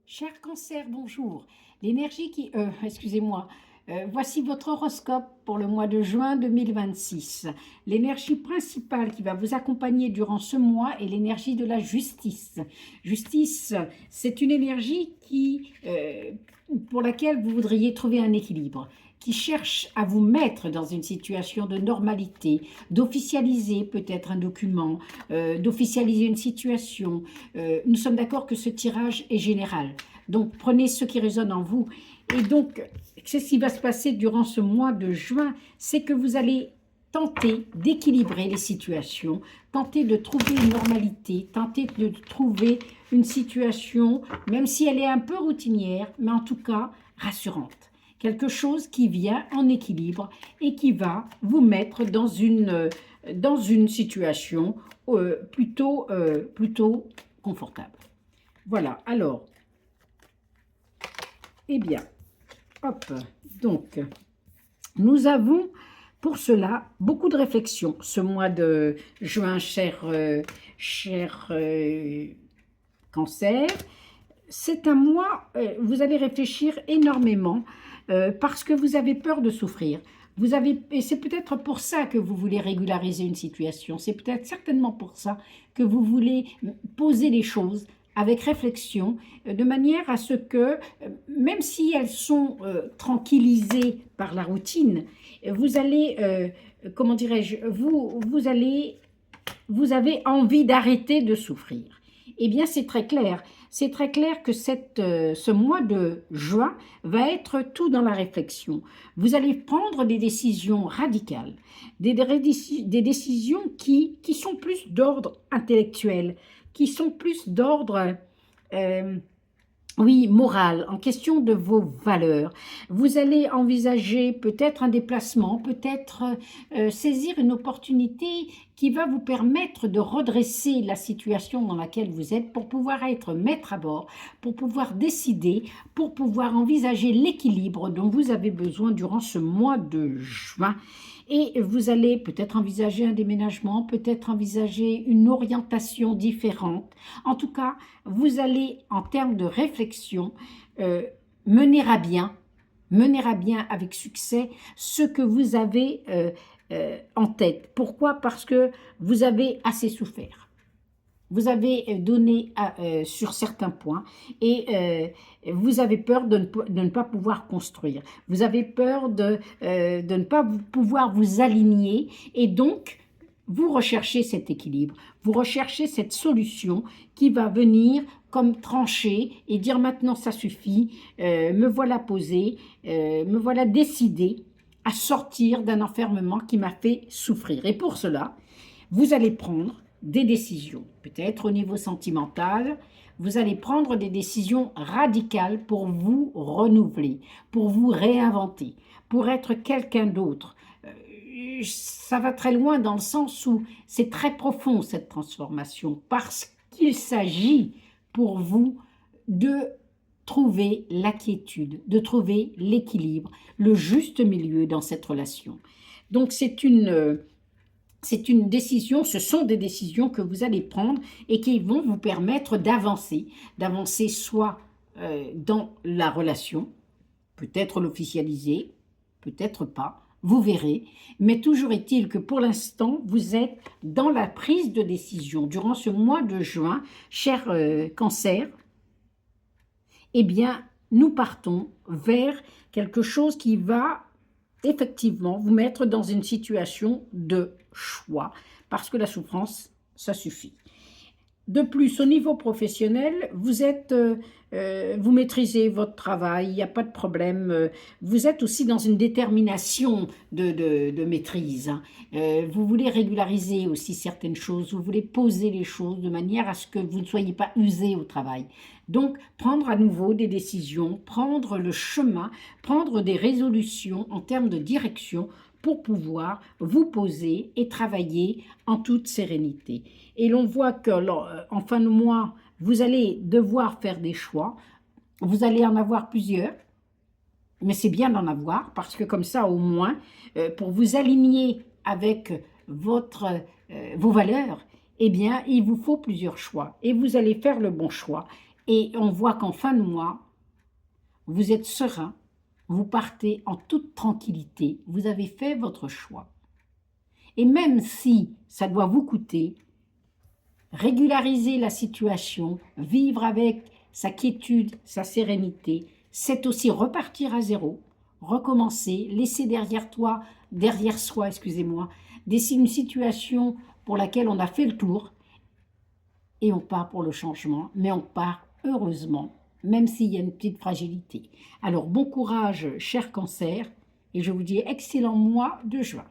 Cher Cancer, bonjour. L'énergie qui... excusez-moi. Voici votre horoscope pour le mois de juin 2026. L'énergie principale qui va vous accompagner durant ce mois est l'énergie de la justice. Justice, c'est une énergie pour laquelle vous voudriez trouver un équilibre, qui cherche à vous mettre dans une situation de normalité, d'officialiser peut-être un document, d'officialiser une situation. Nous sommes d'accord que ce tirage est général. Donc, prenez ce qui résonne en vous. Et donc, c'est ce qui va se passer durant ce mois de juin, c'est que vous allez tenter d'équilibrer les situations, tenter de trouver une normalité, tenter de trouver une situation, même si elle est un peu routinière, mais en tout cas rassurante. Quelque chose qui vient en équilibre et qui va vous mettre dans une situation plutôt confortable. Voilà, alors, eh bien, hop, donc, nous avons pour cela beaucoup de réflexions ce mois de juin, cher Cancer. C'est un mois, vous allez réfléchir énormément parce que vous avez peur de souffrir. Et c'est peut-être pour ça que vous voulez régulariser une situation. C'est peut-être certainement pour ça que vous voulez poser les choses avec réflexion, de manière à ce que, même si elles sont tranquillisées par la routine, vous allez, comment dirais-je, vous avez envie d'arrêter de souffrir. Eh bien, c'est très clair. C'est très clair que ce mois de juin va être tout dans la réflexion. Vous allez prendre des décisions radicales, des décisions qui sont plus d'ordre intellectuel, qui sont plus d'ordre, oui, moral, en question de vos valeurs. Vous allez envisager peut-être un déplacement, peut-être saisir une opportunité qui va vous permettre de redresser la situation dans laquelle vous êtes pour pouvoir être maître à bord, pour pouvoir décider, pour pouvoir envisager l'équilibre dont vous avez besoin durant ce mois de juin. Et vous allez peut-être envisager un déménagement, peut-être envisager une orientation différente. En tout cas, vous allez, en termes de réflexion, mener à bien avec succès ce que vous avez en tête. Pourquoi? Parce que vous avez assez souffert. Vous avez donné sur certains points et vous avez peur de ne pas pouvoir construire. Vous avez peur de ne pas pouvoir vous aligner et donc vous recherchez cet équilibre. Vous recherchez cette solution qui va venir comme trancher et dire maintenant ça suffit, me voilà posé, me voilà décidé à sortir d'un enfermement qui m'a fait souffrir. Et pour cela, vous allez prendre des décisions, peut-être au niveau sentimental, vous allez prendre des décisions radicales pour vous renouveler, pour vous réinventer, pour être quelqu'un d'autre. Ça va très loin dans le sens où c'est très profond cette transformation, parce qu'il s'agit pour vous de trouver la quiétude, de trouver l'équilibre, le juste milieu dans cette relation. Donc c'est une décision, ce sont des décisions que vous allez prendre et qui vont vous permettre d'avancer soit dans la relation, peut-être l'officialiser, peut-être pas, vous verrez, mais toujours est-il que pour l'instant, vous êtes dans la prise de décision. Durant ce mois de juin, cher Cancer, eh bien, nous partons vers quelque chose qui va effectivement vous mettre dans une situation de choix, parce que la souffrance, ça suffit. De plus, au niveau professionnel, vous maîtrisez votre travail, il n'y a pas de problème. Vous êtes aussi dans une détermination de maîtrise. Vous voulez régulariser aussi certaines choses, vous voulez poser les choses de manière à ce que vous ne soyez pas usé au travail. Donc, prendre à nouveau des décisions, prendre le chemin, prendre des résolutions en termes de direction pour pouvoir vous poser et travailler en toute sérénité. Et l'on voit qu'en fin de mois, vous allez devoir faire des choix. Vous allez en avoir plusieurs, mais c'est bien d'en avoir parce que comme ça, au moins, pour vous aligner avec vos valeurs, eh bien, il vous faut plusieurs choix. Et vous allez faire le bon choix. Et on voit qu'en fin de mois, vous êtes serein, vous partez en toute tranquillité, vous avez fait votre choix. Et même si ça doit vous coûter, régulariser la situation, vivre avec sa quiétude, sa sérénité, c'est aussi repartir à zéro, recommencer, laisser derrière soi, excusez-moi, une situation pour laquelle on a fait le tour et on part pour le changement, mais on part heureusement, même s'il y a une petite fragilité. Alors bon courage, cher Cancer, et je vous dis excellent mois de juin.